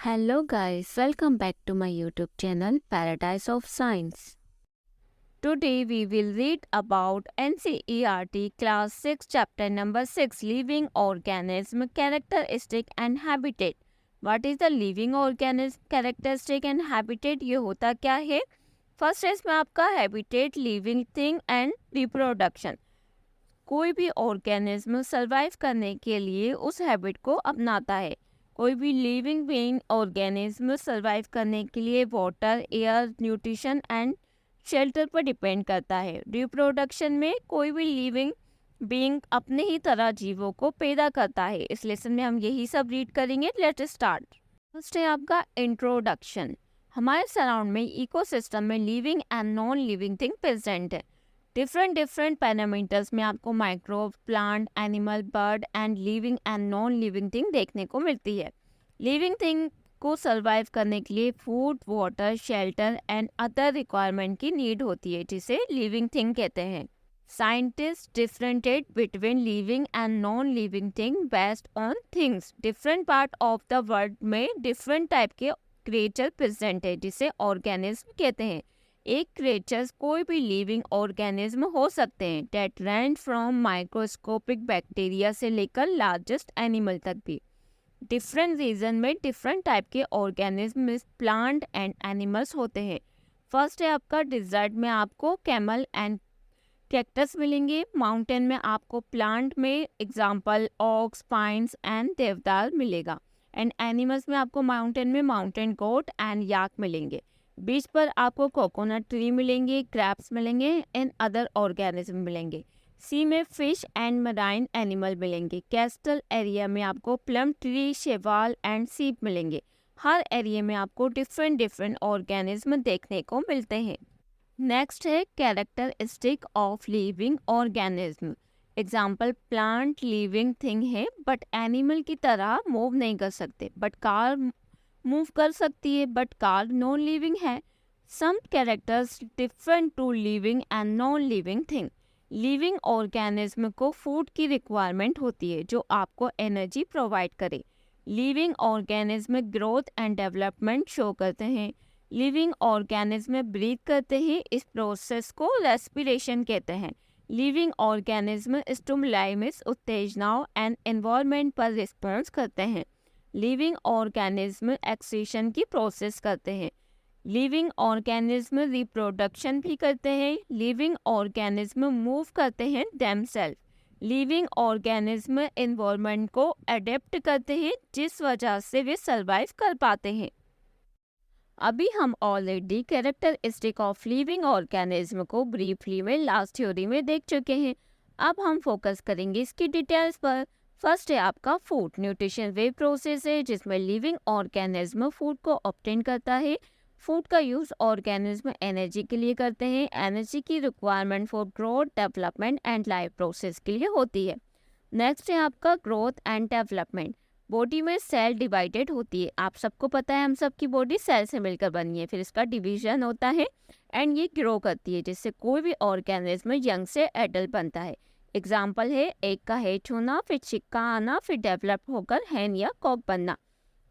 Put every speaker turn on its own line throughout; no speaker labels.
Hello guys, welcome back to my YouTube channel Paradise of Science. Today we will read about NCERT Class 6 Chapter number 6 Living Organism Characteristic and Habitat. What is the living organism characteristic and habitat? ये होता क्या है? First है इसमें आपका habitat, living thing and reproduction. कोई भी organism survive करने के लिए उस हैबिट को अपनाता है. कोई भी लिविंग बीइंग ऑर्गेनिज्म सर्वाइव करने के लिए water, air, nutrition and shelter पर डिपेंड करता है. रिप्रोडक्शन में कोई भी लिविंग बीइंग अपने ही तरह जीवों को पैदा करता है. इस लेसन में हम यही सब रीड करेंगे. Let's start. फर्स्ट है आपका इंट्रोडक्शन. हमारे सराउंड में इकोसिस्टम में living and non living thing present है. डिफरेंट पैरामीटर्स में आपको microbe, plant, animal, bird and living and non living thing देखने को मिलती है. लिविंग थिंग को सर्वाइव करने के लिए food, water, shelter and other requirement की नीड होती है, जिसे लिविंग थिंग कहते हैं. Scientist differentiate between living and non living thing based on things. Different part of the world में डिफरेंट टाइप के क्रिएचर प्रेजेंट है, जिसे ऑर्गेनिज्म कहते हैं. एक क्रिएचर्स कोई भी लिविंग ऑर्गेनिज्म हो सकते हैं, that range from microscopic bacteria से लेकर लार्जेस्ट एनिमल तक भी. डिफरेंट रीजन में डिफरेंट टाइप के ऑर्गेनिज्म, प्लांट एंड एनिमल्स होते हैं. फर्स्ट है आपका डिजर्ट में आपको कैमल एंड कैक्टस मिलेंगे. माउंटेन में आपको प्लांट में एग्जाम्पल ऑक्स, पाइन्स एंड देवदार मिलेगा. एंड एनिमल्स में आपको माउंटेन में माउंटेन गोट एंड याक मिलेंगे. बीच पर आपको कोकोनट ट्री मिलेंगे, क्रैब्स मिलेंगे एंड अदर ऑर्गेनिज्म मिलेंगे. सी में फिश एंड मराइन एनिमल मिलेंगे. कोस्टल एरिया में आपको प्लम ट्री, शैवाल एंड सीप मिलेंगे. हर एरिया में आपको डिफरेंट ऑर्गेनिज्म देखने को मिलते हैं. नेक्स्ट है characteristic of living organism. Example, plant living thing है बट एनिमल की तरह मूव नहीं कर सकते, बट कार मूव कर सकती है, बट कार नॉन लिविंग है. Some characters different to living and non living thing. Living organism को फूड की रिक्वायरमेंट होती है जो आपको एनर्जी प्रोवाइड करे. Living organism growth and development show करते हैं. लिविंग ऑर्गेनिज्म ब्रीथ करते हैं, इस प्रोसेस को रेस्पिरेशन कहते हैं. लिविंग ऑर्गेनिज्म स्टिमुलाई में उत्तेजनाओं एंड एनवायरनमेंट पर रिस्पॉन्स करते हैं. लिविंग ऑर्गेनिज्म एक्सक्रीशन की प्रोसेस करते हैं. लिविंग ऑर्गेनिज्म रिप्रोडक्शन भी करते हैं. लिविंग ऑर्गेनिज्म मूव करते हैं देमसेल्फ. लिविंग ऑर्गेनिज्म एनवायरनमेंट को अडेप्ट करते हैं, जिस वजह से वे सर्वाइव कर पाते हैं. अभी हम already characteristic of living organism को ब्रीफली में लास्ट थ्योरी में देख चुके हैं. अब हम फोकस करेंगे इसकी डिटेल्स पर. फर्स्ट है आपका फूड. न्यूट्रिशन वे प्रोसेस है जिसमें लिविंग ऑर्गेनिज्म फूड को ऑब्टेन करता है. फूड का यूज़ ऑर्गेनिज्म एनर्जी के लिए करते हैं. एनर्जी की requirement for growth, development and life process के लिए होती है. नेक्स्ट है आपका ग्रोथ एंड डेवलपमेंट. बॉडी में सेल डिवाइडेड होती है. आप सबको पता है हम सबकी बॉडी सेल से मिलकर बनी है. फिर इसका डिवीजन होता है एंड ये ग्रो करती है, जिससे कोई भी ऑर्गेनिज्म यंग से एडल्ट बनता है. एग्जाम्पल है एग का हेच होना, फिर चिक्का आना, फिर डेवलप होकर हैन या कॉक बनना.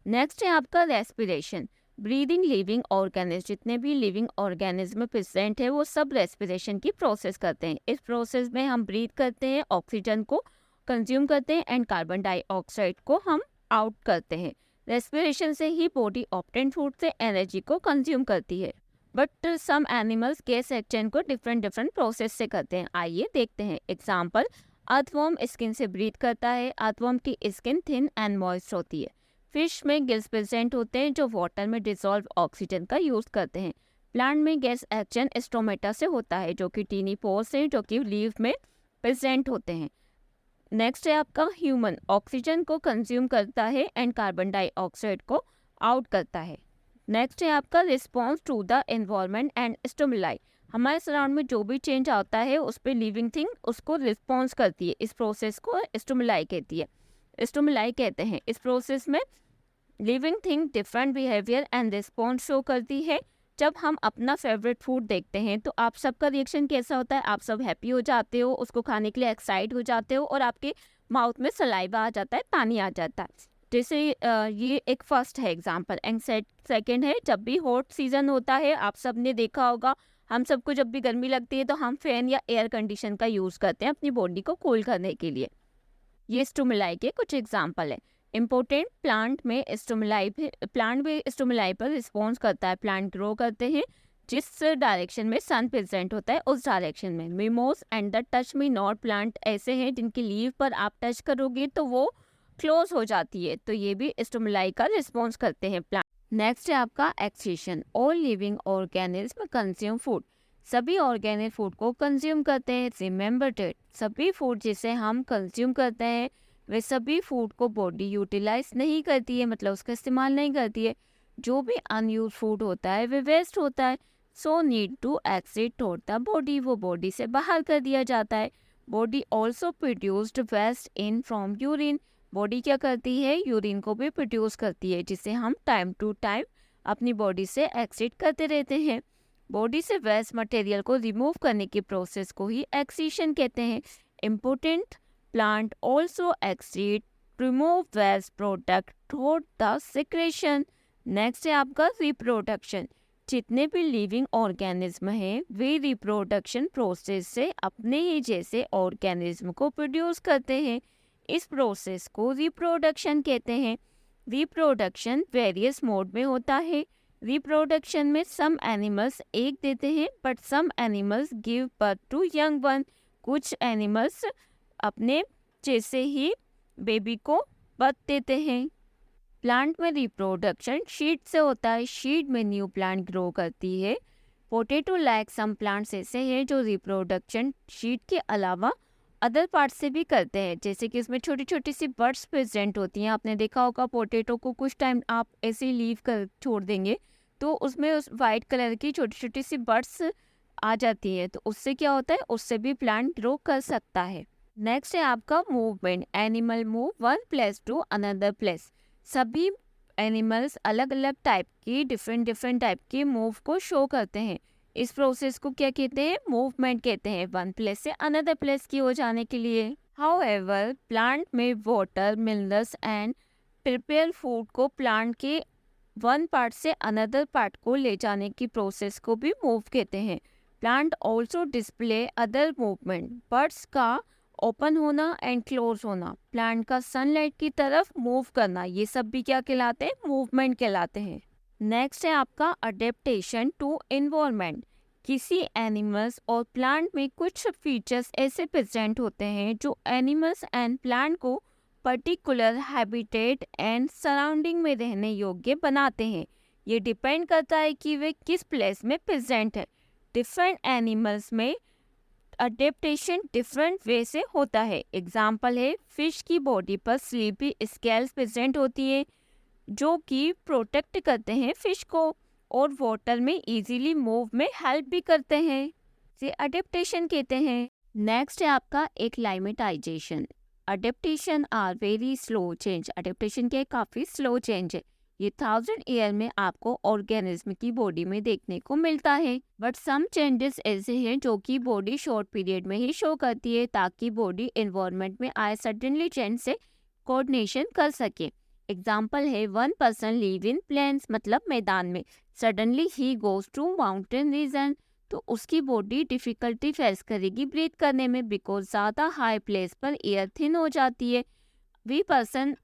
नेक्स्ट है आपका रेस्पिरेशन. ब्रीदिंग लिविंग ऑर्गेनिज्म, जितने भी लिविंग ऑर्गेनिज्म प्रेजेंट है वो सब रेस्पिरेशन की प्रोसेस करते हैं. इस प्रोसेस में हम ब्रीथ करते हैं, ऑक्सीजन को कंज्यूम करते हैं एंड कार्बन डाइऑक्साइड को हम आउट करते हैं. रेस्पिरेशन से ही बॉडी ऑब्टेन फूड से एनर्जी को कंज्यूम करती है. But some animals gas exchange को डिफरेंट प्रोसेस से करते हैं. आइए देखते हैं. एग्जाम्पल, अर्थवर्म स्किन से ब्रीथ करता है. अर्थवर्म की स्किन थिन एंड मॉइस्ट होती है. फिश में गिल्स प्रेजेंट होते हैं जो वाटर में डिसॉल्व ऑक्सीजन का यूज करते हैं. प्लांट में गैस एक्सचेंज स्टोमेटा से होता है, जो कि टीनी पोर्स हैं जो कि लीव में प्रेजेंट होते हैं. नेक्स्ट है आपका ह्यूमन. ऑक्सीजन को कंज्यूम करता है एंड कार्बन डाइऑक्साइड को आउट करता है. नेक्स्ट है आपका response to the environment and stimuli. हमारे सराउंड में जो भी चेंज आता है उस पर लिविंग थिंग उसको रिस्पॉन्स करती है. इस प्रोसेस को स्टिमुलाई कहती है, स्टिमुलाई कहते हैं. इस प्रोसेस में living thing different behaviour and response show करती है. जब हम अपना फेवरेट फूड देखते हैं तो आप सबका रिएक्शन कैसा होता है? आप सब हैप्पी हो जाते हो, उसको खाने के लिए एक्साइट हो जाते हो और आपके माउथ में सलाइवा आ जाता है, पानी आ जाता है. जैसे ये एक फर्स्ट है एग्जांपल एंड सेकंड है जब भी हॉट सीजन होता है, आप सब ने देखा होगा, हम सबको जब भी गर्मी लगती है तो हम फैन या एयर कंडीशन का यूज़ करते हैं अपनी बॉडी को कूल करने के लिए। ये स्टिमुलाई के कुछ एग्जांपल है। इम्पोर्टेंट प्लांट भी स्टिमुलाई पर रिस्पॉन्स करता है। प्लांट ग्रो करते हैं जिस डायरेक्शन में सन प्रेजेंट होता है उस डायरेक्शन में। Mimosa and the touch me not plant ऐसे हैं जिनकी लीव पर आप टच करोगे तो वो क्लोज हो जाती है, तो ये भी स्टिमुलाई का रिस्पॉन्स करते हैं प्लांट। नेक्स्ट है आपका excretion. All living organism consume food. सभी ऑर्गेनिक फूड को कंज्यूम करते हैं। रिमेंबर डेट, सभी फूड जिसे हम कंज्यूम करते हैं वे सभी फूड को बॉडी यूटिलाइज नहीं करती है, मतलब उसका इस्तेमाल नहीं करती है। जो भी अनयूज फूड होता है वे वेस्ट होता है। So need to exit toward the body, वो बॉडी से बाहर कर दिया जाता है। Body also produced waste in from urine. Body क्या करती है, यूरिन को भी प्रोड्यूस करती है जिसे हम टाइम टू टाइम अपनी बॉडी से एक्सिट करते रहते हैं। बॉडी से वेस्ट मटेरियल को रिमूव करने की प्रोसेस को ही एक्सीशन कहते हैं। Important plant also excrete remove waste product through the secretion. Next है आपका रिप्रोडक्शन। जितने भी लिविंग ऑर्गेनिज्म हैं वे रिप्रोडक्शन प्रोसेस से अपने ही जैसे ऑर्गेनिज्म को प्रोड्यूस करते हैं। इस प्रोसेस को रिप्रोडक्शन कहते हैं। रिप्रोडक्शन वेरियस मोड में होता है। रिप्रोडक्शन में सम एनिमल्स एग देते हैं but some animals give birth to young one. कुछ एनिमल्स अपने जैसे ही बेबी को बर्थ देते हैं। प्लांट में रिप्रोडक्शन शीड से होता है। शीड में न्यू प्लांट ग्रो करती है। पोटैटो लाइक सम प्लांट्स ऐसे हैं जो रिप्रोडक्शन शीड के अलावा अदर पार्ट से भी करते हैं, जैसे कि इसमें छोटी छोटी सी बर्ड्स प्रेजेंट होती हैं। आपने देखा होगा पोटैटो को कुछ टाइम आप ऐसे ही लीव कर छोड़ देंगे तो उसमें उस वाइट कलर की छोटी छोटी सी बर्ड्स आ जाती है, तो उससे क्या होता है, उससे भी प्लांट ग्रो कर सकता है। नेक्स्ट है आपका movement. Animal move one place to another place. सभी एनिमल्स अलग अलग टाइप की डिफरेंट टाइप की मूव को शो करते हैं। इस प्रोसेस को क्या कहते हैं, मूवमेंट कहते हैं, वन प्लेस से अनदर प्लेस की हो जाने के लिए। हाउएवर प्लांट में water minerals and prepare food को प्लांट के वन पार्ट से अनदर पार्ट को ले जाने की प्रोसेस को भी मूव कहते हैं। Plant also display other movement. Birds का ओपन होना एंड क्लोज होना, प्लांट का सनलाइट की तरफ मूव करना, ये सब भी क्या कहलाते हैं, मूवमेंट कहलाते हैं। नेक्स्ट है आपका अडेप्टेशन टू एनवायरनमेंट। किसी एनिमल्स और प्लांट में कुछ फीचर्स ऐसे प्रेजेंट होते हैं जो एनिमल्स एंड प्लांट को पर्टिकुलर हैबिटेट एंड सराउंडिंग में रहने योग्य बनाते हैं। ये डिपेंड करता है कि वे किस प्लेस में प्रेजेंट है। डिफरेंट एनिमल्स में अडेप्टेशन डिफरेंट वे से होता है। एग्जाम्पल है, फिश की बॉडी पर स्लीपी स्केल्स प्रेजेंट होती है जो कि प्रोटेक्ट करते हैं फिश को और वाटर में इजीली मूव में हेल्प भी करते हैं, इसे अडेप्टेशन कहते हैं। नेक्स्ट है आपका acclimatization. Adaptation are very slow change. Adaptation के काफ़ी स्लो चेंज है। ये 1000 ईयर में आपको ऑर्गेनिज्म की बॉडी में देखने को मिलता है, बट सम चेंजेस ऐसे हैं जो कि बॉडी शॉर्ट पीरियड में ही शो करती है ताकि बॉडी एनवायरनमेंट में आए सडनली चेंज से कोऑर्डिनेशन कर सके। एग्जाम्पल है, one person live in plains, मतलब मैदान में, सडनली ही गोज टू माउंटेन रीजन, तो उसकी बॉडी डिफिकल्टी फेस करेगी ब्रीथ करने में बिकॉज ज़्यादा हाई प्लेस पर एयर थिन हो जाती है। वी पर्सन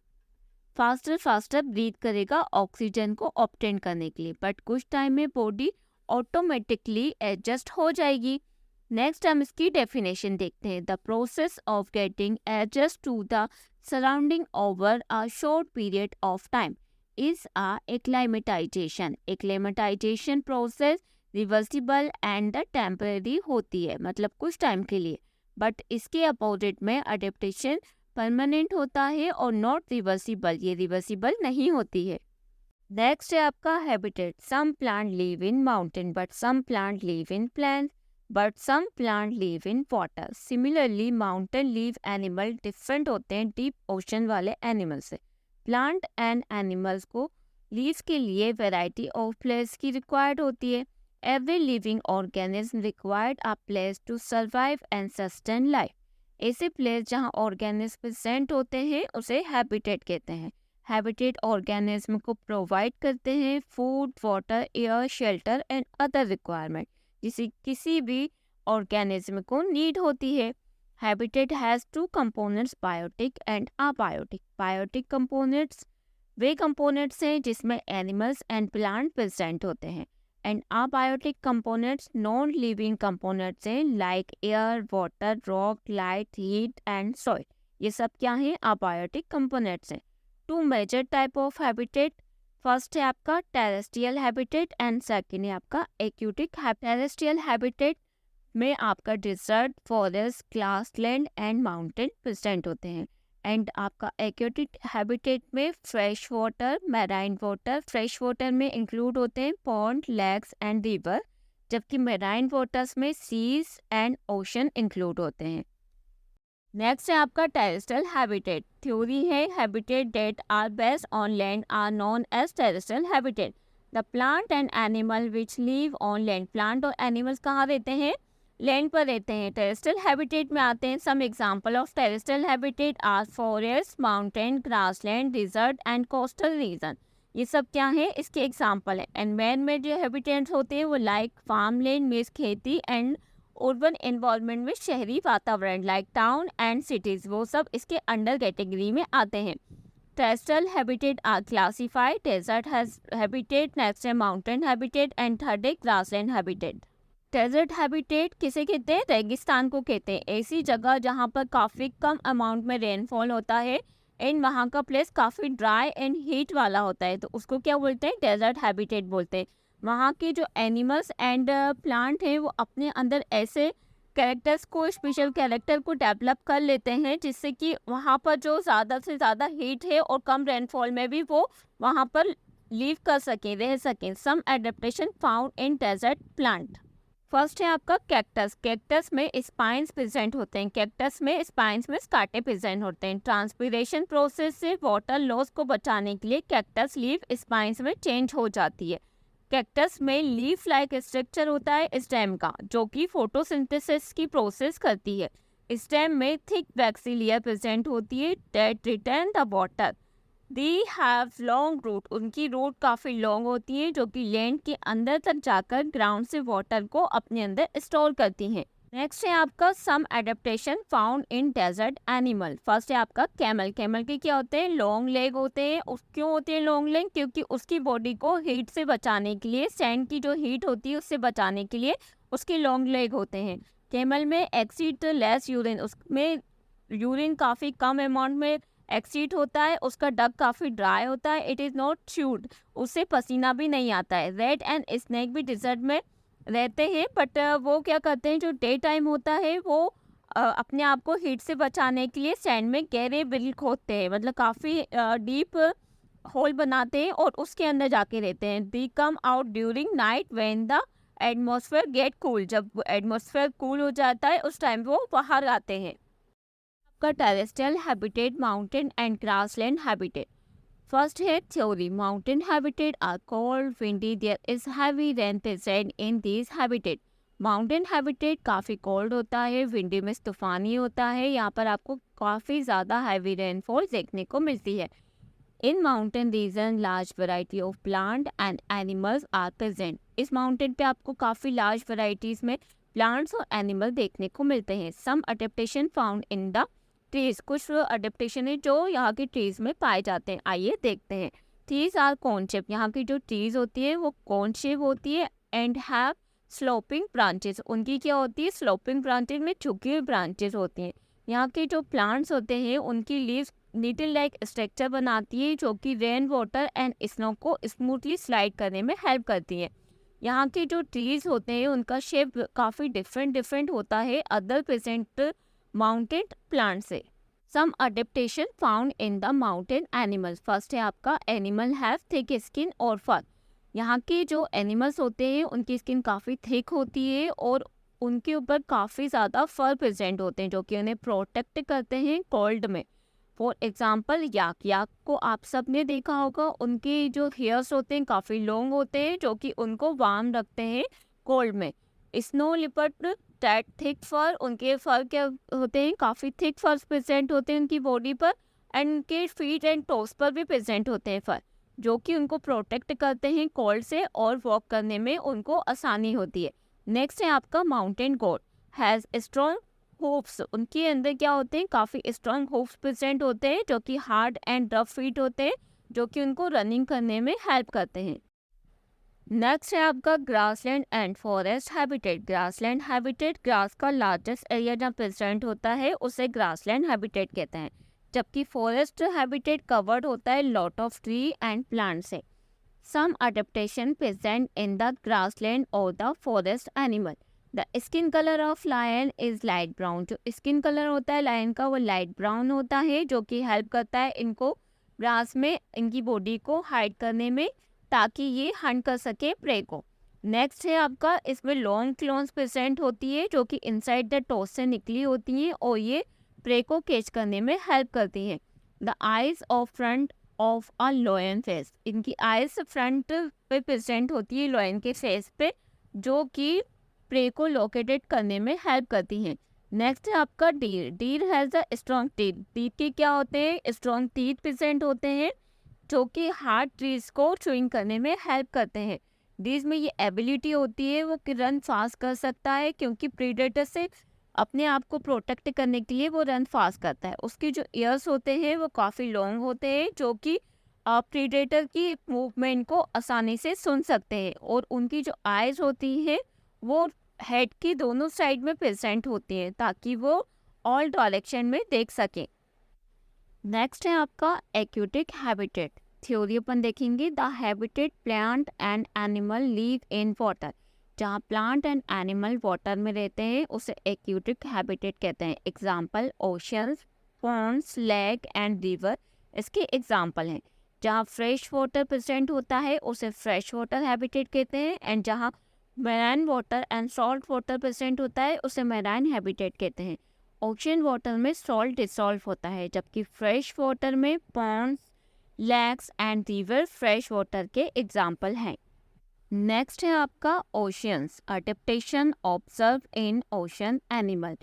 फास्टर ब्रीथ करेगा ऑक्सीजन को ऑब्टेन करने के लिए, बट कुछ टाइम में बॉडी ऑटोमेटिकली एडजस्ट हो जाएगी। नेक्स्ट हम इसकी डेफिनेशन देखते हैं। The process of getting adjust to the surrounding over a short period of time is a acclimatization. Acclimatization process reversible and temporary होती है, मतलब कुछ टाइम के लिए, बट इसके अपोजिट में अडेप्टेशन परमानेंट होता है और नॉट रिवर्सिबल, ये रिवर्सिबल नहीं होती है। नेक्स्ट है आपका habitat. Some plant live in mountain but some plant live in plains but some plant live in water. Similarly mountain live animal different होते हैं डीप ओशन वाले एनिमल से। प्लांट एंड एनिमल्स को लीव के लिए variety of place की required होती है। Every living organism required a place to survive and sustain life. ऐसे प्लेस जहाँ ऑर्गेनिज्म प्रेजेंट होते हैं उसे हैबिटेट कहते हैं। हैबिटेट ऑर्गेनिज्म को प्रोवाइड करते हैं food, water, air, shelter and other requirement, जिसे किसी भी ऑर्गेनिज्म को नीड होती है। Habitat has two components, biotic and abiotic. Biotic components वे कंपोनेंट्स हैं जिसमें एनिमल्स एंड प्लांट प्रेजेंट होते हैं, and abiotic components non living components हैं like air, water, rock, light, heat and soil. ये सब क्या हैं? अबायोटिक कंपोनेंट्स हैं। Two major type of habitat, first है आपका टेरेस्ट्रियल हैबिटेट एंड सेकंड है आपका एक्यूटिक। टेरेस्ट्रियल हैबिटेट में आपका desert, forest, grassland and mountain present होते हैं, एंड आपका एक्यूटिक हैबिटेट में fresh water, marine water, fresh water में इंक्लूड होते हैं पॉन्ड, लेक्स एंड रिवर, जबकि मैराइन वाटर्स में सीज एंड ओशन इंक्लूड होते हैं। नेक्स्ट है आपका टेरेस्ट्रियल हैबिटेट। थ्योरी है habitat that are based on land are known as terrestrial habitat. The plant and animal which live on land, plant और animals कहाँ रहते हैं? लैंड पर रहते हैं। टेरेस्ट्रियल हैबिटेट में आते हैं some example of terrestrial habitat are forest, mountain, grassland, desert and coastal region. ये सब क्या है? इसके एग्जांपल है। एंड मैन में जो हैबिटेट्स होते हैं वो लाइक फार्म लैंड में खेती एंड अर्बन एनवायरनमेंट में शहरी वातावरण लाइक टाउन एंड सिटीज, वो सब इसके अंडर कैटेगरी में आते हैं। Terrestrial habitat are classified, desert habitat, next है माउंटेन हैबिटेट एंड थर्ड है ग्रासलैंड हैबिटेट। डेजर्ट हैबिटेट किसे कहते हैं? रेगिस्तान को कहते हैं। ऐसी जगह जहाँ पर काफ़ी कम अमाउंट में रेनफॉल होता है एंड वहाँ का प्लेस काफ़ी ड्राई एंड हीट वाला होता है, तो उसको क्या बोलते हैं? डेजर्ट हैबिटेट बोलते हैं। वहाँ के जो एनिमल्स एंड प्लांट हैं वो अपने अंदर ऐसे कैरेक्टर्स को, स्पेशल कैरेक्टर को डेवलप कर लेते हैं जिससे कि वहाँ पर जो ज़्यादा से ज़्यादा हीट है और कम रेनफॉल में भी वो वहाँ पर लीव कर सकें, रह सकें। Some adaptation found in desert plant. First है आपका कैक्टस। कैक्टस में स्पाइंस प्रेजेंट होते हैं। कैक्टस में स्पाइंस में कांटे प्रेजेंट होते हैं। ट्रांसपिरेशन प्रोसेस से वाटर लॉस को बचाने के लिए कैक्टस लीफ स्पाइंस में चेंज हो जाती है। कैक्टस में लीफ लाइक स्ट्रक्चर होता है स्टेम का, जो कि फोटोसिंथेसिस की प्रोसेस करती है। स्टेम में थिक वैक्सी लेयर प्रेजेंट होती है that retain the water. They have long root, उनकी रूट काफ़ी लॉन्ग होती है जो कि लैंड के अंदर तक जाकर ग्राउंड से वाटर को अपने अंदर स्टोर करती हैं। नेक्स्ट है आपका some adaptation found in desert animal. First है आपका कैमल। कैमल के क्या होते हैं? लॉन्ग लेग होते हैं। क्यों होते हैं लॉन्ग लेग? क्योंकि उसकी बॉडी को हीट से बचाने के लिए, सैंड की जो हीट होती है उससे बचाने के लिए उसके लॉन्ग लेग होते हैं। कैमल में एक्सीड लेस यूरिन, उसमें यूरिन काफ़ी कम अमाउंट में एक्सीड होता है। उसका डग काफ़ी ड्राई होता है। इट इज़ नॉट च्यूड, उससे पसीना भी नहीं आता है। रेड एंड स्नेक भी डिजर्ट में रहते हैं, बट वो क्या करते हैं, जो डे टाइम होता है वो अपने आप को हीट से बचाने के लिए सैंड में गहरे बिल खोदते हैं, मतलब काफ़ी डीप होल बनाते हैं और उसके अंदर जाके रहते हैं। They come out during night when the atmosphere get cool, जब एटमॉस्फेयर कूल हो जाता है उस टाइम वो बाहर आते हैं। आपका terrestrial habitat, mountain and grassland habitat. First है theory. Mountain habitat are cold, windy, there is heavy rain present in these habitat. Mountain habitat काफ़ी कोल्ड होता है, विंडी में तूफानी होता है, यहाँ पर आपको काफ़ी ज़्यादा हैवी रेनफॉल देखने को मिलती है। In mountain region large variety of plant and animals are present. इस माउंटेन पे आपको काफ़ी लार्ज वैरायटीज़ में प्लांट्स और एनिमल देखने को मिलते हैं। Some adaptation found in the trees, कुछ अडेप्टेशन है जो यहाँ की ट्रीज में पाए जाते हैं। आइए देखते हैं। ट्रीज आर कोन शेप, यहाँ की जो ट्रीज होती है वो कोन शेप होती है एंड हैव स्लोपिंग ब्रांचेस, उनकी क्या होती है? स्लोपिंग ब्रांचेस में झुकी हुई ब्रांचेस होती हैं। यहाँ के जो प्लांट्स होते हैं उनकी लीव्स नीडल लाइक स्ट्रक्चर बनाती है जो कि रेन वाटर एंड स्नो को स्मूथली स्लाइड करने में हेल्प करती है। यहाँ के जो ट्रीज होते हैं उनका शेप काफ़ी डिफरेंट होता है अदर प्रेजेंट माउंटेन प्लांट से। Some adaptation found in the mountain animals. First है आपका एनिमल हैव थिक स्किन और फर। यहाँ के जो एनिमल्स होते हैं उनकी स्किन काफ़ी थिक होती है और उनके ऊपर काफ़ी ज़्यादा फर प्रेजेंट होते हैं जो कि उन्हें प्रोटेक्ट करते हैं कोल्ड में। फॉर एग्जाम्पल याक को आप सब ने देखा होगा, उनके जो हेयर्स होते हैं काफ़ी लॉन्ग होते हैं जो कि उनको वार्म रखते हैं कोल्ड में। Snow leopard that thick fur, उनके फर क्या होते हैं? काफ़ी थिक फर्स प्रेजेंट होते हैं उनकी बॉडी पर एंड उनके फीट एंड टोस पर भी प्रेजेंट होते हैं फर, जो कि उनको प्रोटेक्ट करते हैं कोल्ड से और वॉक करने में उनको आसानी होती है। नेक्स्ट है आपका mountain goat has strong hoofs. उनके अंदर क्या होते हैं, काफ़ी स्ट्रॉन्ग होप्स प्रेजेंट होते हैं जो कि हार्ड एंड रफ फीट होते हैं, जो कि उनको रनिंग करने में हेल्प करते हैं। नेक्स्ट है आपका grassland and forest habitat. Grassland habitat grass का लार्जेस्ट एरिया जहाँ प्रेजेंट होता है उसे ग्रासलैंड हैबिटेट कहते हैं, जबकि फॉरेस्ट हैबिटेट कवर्ड होता है lot of tree and plant से। Some adaptation present in the grassland और the forest animal. The skin colour of lion is light brown. जो स्किन कलर होता है लायन का वो लाइट ब्राउन होता है, जो कि हेल्प करता है इनको ग्रास में इनकी बॉडी को हाइड करने में, ताकि ये हंट कर सके प्रे को। नेक्स्ट है आपका, इसमें लॉन्ग क्लॉन्स प्रेजेंट होती है जो कि इनसाइड द टोस से निकली होती हैं और ये प्रे को कैच करने में हेल्प करती हैं। The eyes of front of a lion face. इनकी आइज फ्रंट पे प्रेजेंट होती है लॉयन के फेस पे, जो कि प्रे को लोकेटेड करने में हेल्प करती हैं। नेक्स्ट है आपका deer. Deer has a strong teeth. Teeth के क्या होते हैं, स्ट्रॉन्ग टीथ प्रेजेंट होते हैं जो कि हार्ड ट्रीज को च्यूइंग करने में हेल्प करते हैं। डीज में ये एबिलिटी होती है वो कि रन फास्ट कर सकता है, क्योंकि प्रीडेटर से अपने आप को प्रोटेक्ट करने के लिए वो रन फास्ट करता है। उसके जो ईयर्स होते हैं वो काफ़ी लॉन्ग होते हैं, जो कि प्रीडेटर की मूवमेंट को आसानी से सुन सकते हैं। और उनकी जो आइज़ होती हैं वो हेड की दोनों साइड में प्रेजेंट होती हैं, ताकि वो ऑल डायरेक्शन में देख सकें। नेक्स्ट है आपका एक्यूटिक हैबिटेट। थ्योरी अपन देखेंगे। The habitat plant and animal live in water. जहाँ प्लांट एंड एनिमल वाटर में रहते हैं उसे एक्यूटिक हैबिटेट कहते हैं। Example oceans, ponds, lake and river इसके एग्जाम्पल हैं। जहाँ फ्रेश वाटर प्रेजेंट होता है उसे फ्रेश वाटर हैबिटेट कहते हैं, एंड जहाँ marine water and salt water present होता है उसे मैराइन हैबिटेट कहते हैं। ओशन वाटर में सॉल्ट डिसॉल्व होता है, जबकि फ्रेश वाटर में ponds, lakes and river fresh water के एग्जाम्पल हैं। नेक्स्ट है आपका oceans. Adaptation observe in ocean animal.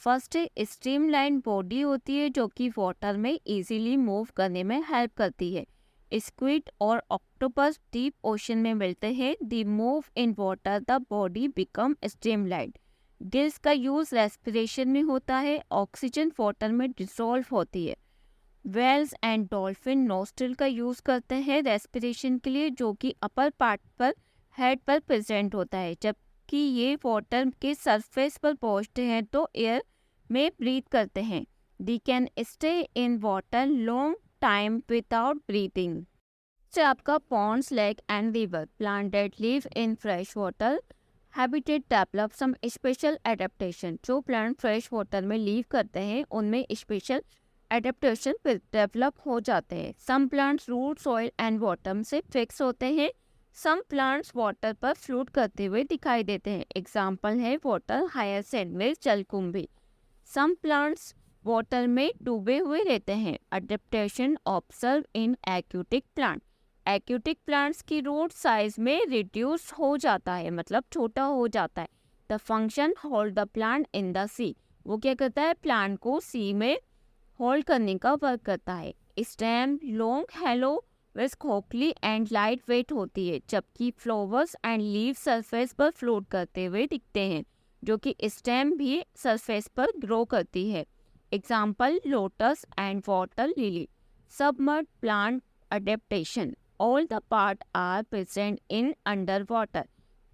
First है स्ट्रीमलाइन बॉडी होती है जो कि वाटर में इजीली मूव करने में हेल्प करती है। स्क्विड और ऑक्टोपस डीप ओशन में मिलते हैं। The move in water the body become streamline. Gills का यूज रेस्पिरेशन में होता है। ऑक्सीजन वाटर में डिसॉल्व होती है। वेल्स एंड डॉल्फिन नोस्ट्रिल का यूज करते हैं रेस्पिरेशन के लिए, जो कि अपर पार्ट पर हेड पर प्रेजेंट होता है, जबकि ये वाटर के सरफेस पर पहुंचते हैं तो एयर में ब्रीथ करते हैं। They can stay in water long time without breathing. से आपका ponds, lake and river. Plant that live in fresh water habitat develop some special adaptation. जो प्लांट फ्रेश वाटर में लीव करते हैं उनमें स्पेशल एडेप्टेशन डेवलप हो जाते हैं। Some plants root, soil and bottom से फिक्स होते हैं। सम प्लांट्स वाटर पर फ्लोट करते हुए दिखाई देते हैं। एग्जाम्पल है वाटर हायासिंथ में जलकुंभी। सम प्लांट्स वाटर में डूबे हुए रहते हैं। Adaptation observe in aquatic plant. Aquatic plants की रूट साइज में रिड्यूस हो जाता है, मतलब छोटा हो जाता है। The function hold the plant in the sea. वो क्या करता है, प्लांट को सी में होल्ड करने का वर्क करता है। स्टेम लॉन्ग, हेलो विथ खोखली एंड लाइट वेट होती है, जबकि फ्लावर्स एंड लीव सरफेस पर फ्लोट करते हुए दिखते हैं, जो कि स्टेम भी सरफेस पर ग्रो करती है। Example lotus and water lily. Submerge plant adaptation. All the part are present in under water.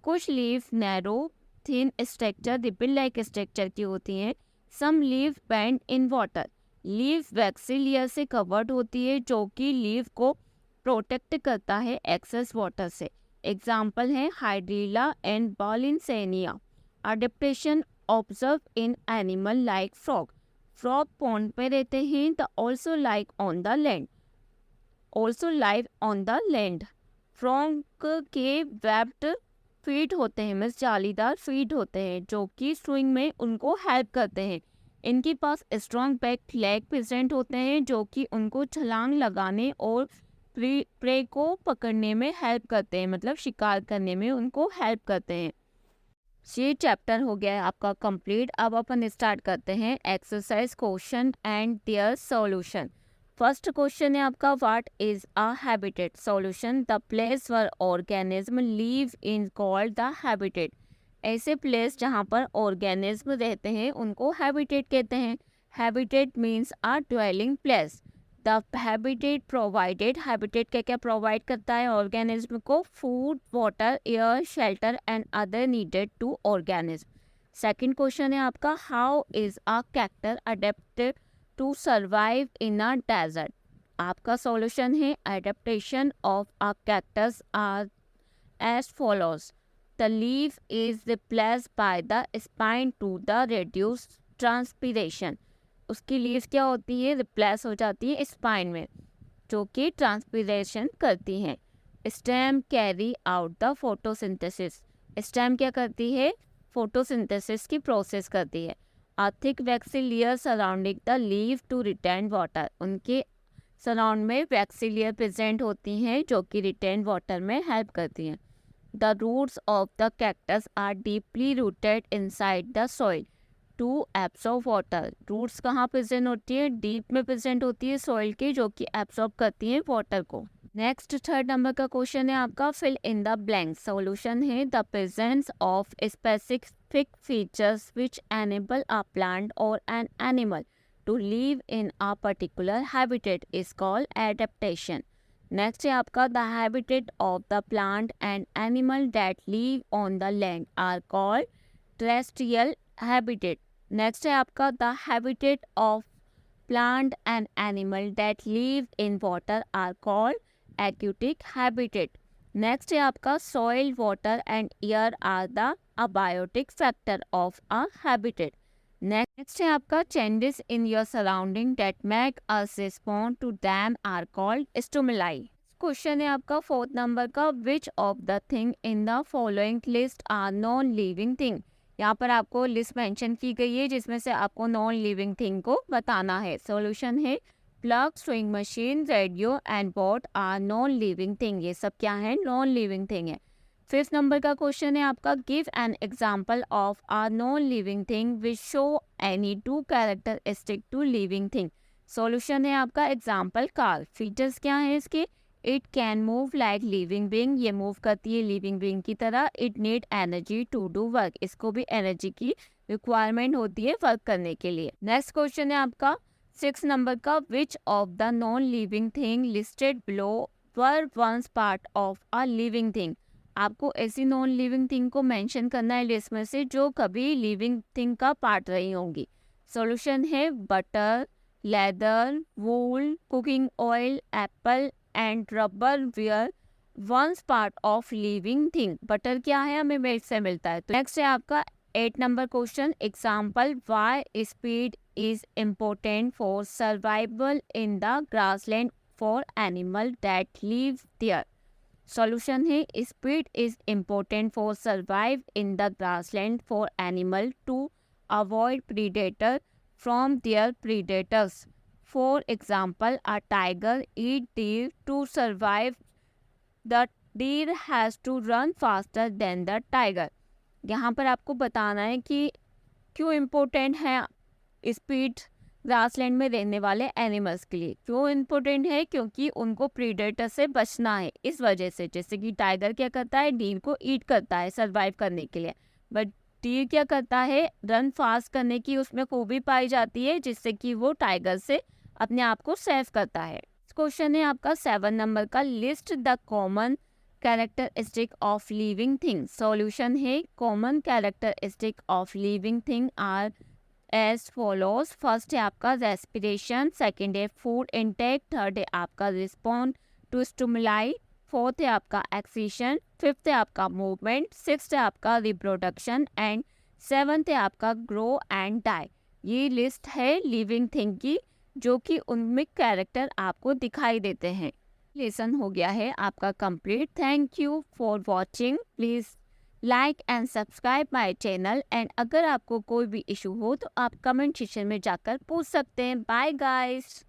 कुछ leave narrow thin structure ribbon like structure की होती हैं। Some leave bend in water. Leave waxy layer से covered होती है, जो कि leave को प्रोटेक्ट करता है एक्सेस वाटर से। एग्जाम्पल है हाइड्रीला एंड बॉलिनसेनिया। Adaptation observe in animal like frog. Frog pond में रहते हैं। The also like on the land. Also live on the land. Frog के वेब्ड फीट होते हैं, मीन्स जालीदार फीट होते हैं, जो कि स्विंग में उनको हेल्प करते हैं। इनके पास स्ट्रॉन्ग बैक लेग प्रेजेंट होते हैं, जो कि उनको छलांग लगाने और प्रे को पकड़ने में हेल्प करते हैं, मतलब शिकार करने में उनको हेल्प करते हैं। ये चैप्टर हो गया है आपका कंप्लीट। अब अपन स्टार्ट करते हैं exercise question and their solution. First question है आपका, what is a habitat? Solution, the place where organism live in called the habitat. ऐसे प्लेस जहाँ पर ऑर्गेनिज्म रहते हैं उनको हैबिटेट कहते हैं। Habitat means a dwelling place. The habitat provided, habitat क्या क्या प्रोवाइड करता है ऑर्गेनिज्म को? Food, water, air, shelter and other needed to organism. Second question है आपका, how is a कैक्टर adapted to survive in a desert? आपका solution है, adaptation of a cactus are as follows. The leaf is replaced by the spine to the reduce transpiration. उसकी leaf क्या होती है? Replace हो जाती है स्पाइन में, जो कि ट्रांसपीरेशन करती हैं। Stem carry out the photosynthesis. Stem क्या करती है? फोटोसिंथेसिस की प्रोसेस करती है। A thick waxy layer surrounding the leaf to retain water. उनके सराउंड में वैक्सी लेयर प्रेजेंट होती हैं जो कि रिटेन वाटर में हेल्प करती हैं। The roots of the cactus are deeply rooted inside the soil to absorb water. Roots कहाँ प्रेजेंट होती है? डीप में प्रेजेंट होती है सॉइल की, जो कि एब्सॉर्ब करती हैं वाटर को। नेक्स्ट थर्ड नंबर का क्वेश्चन है आपका, fill in the blank. Solution है, the presence of specific features which enable a plant और an animal to live in a particular habitat is called adaptation. Next है आपका, the habitat of the plant and animal that live on the land are called terrestrial habitat. Next है आपका, the habitat of plant and animal that live in water are called aquatic habitat. Next है आपका, soil, water and air are the abiotic factor of a habitat. Next है आपका, changes in your surrounding that make us respond to them are called stimuli. Question है आपका fourth number का, which of the thing in the following list are non-living thing? यहाँ पर आपको list mention की गई है जिसमें से आपको नॉन लिविंग थिंग को बताना है। सॉल्यूशन है, plug, sewing machine, radio and boat are non living thing. ये सब क्या है? नॉन लिविंग थिंग है। फिफ्थ नंबर का क्वेश्चन है आपका, give an example of a non living thing which show any two characteristic to living thing. Solution है आपका, एग्जाम्पल कार। फीचर्स क्या है इसके? It can move like living being, ये मूव करती है लिविंग बीइंग की तरह। It need energy to do work, इसको भी एनर्जी की रिक्वायरमेंट होती है वर्क करने के लिए। नेक्स्ट क्वेश्चन है आपका सिक्स नंबर का, which of the non living thing listed below were once part of a living thing? आपको ऐसी नॉन लिविंग थिंग को मेंशन करना है लिस्ट में से जो कभी लिविंग थिंग का पार्ट रही होंगी। सॉल्यूशन है, butter, leather, wool, cooking oil, apple and rubber were once part of living thing. Butter क्या है? हमें मिल्क से मिलता है। तो नेक्स्ट है आपका 8 number question, example, why speed is important for survival in the grassland for animal that live there. Solution है, speed is important for survive in the grassland for animal to avoid predator from their predators. For example, a tiger eat deer to survive. The deer has to run faster than the tiger. यहाँ पर आपको बताना है कि क्यों important है speed grassland में रहने वाले एनिमल्स के लिए। क्यों इम्पोर्टेंट है? क्योंकि उनको प्रीडेटर से बचना है। इस वजह से, जैसे कि टाइगर क्या करता है? डीर को ईट करता है सर्वाइव करने के लिए, बट डीर क्या करता है? रन फास्ट करने की उसमें खूबी पाई जाती है जिससे कि वो टाइगर से अपने आप को सेव करता है। क्वेश्चन है आपका 7 नंबर का, list the common characteristic of living thing. Solution है, common characteristic of living thing are as follows. First है आपका रेस्पिरेशन, सेकेंड है फूड इनटेक, थर्ड है आपका रिस्पॉन्ड टू स्टिमुलाई, फोर्थ है आपका एक्सीशन, फिफ्थ है आपका मूवमेंट, सिक्स्थ है आपका रिप्रोडक्शन एंड सेवंथ है आपका ग्रो एंड डाई। ये लिस्ट है लिविंग थिंग की जो कि उनमें कैरेक्टर आपको दिखाई देते हैं। लेसन हो गया है आपका complete. Thank you for watching. Please like and subscribe my channel and अगर आपको कोई भी इशू हो तो आप कमेंट सेक्शन में जाकर पूछ सकते हैं। Bye guys.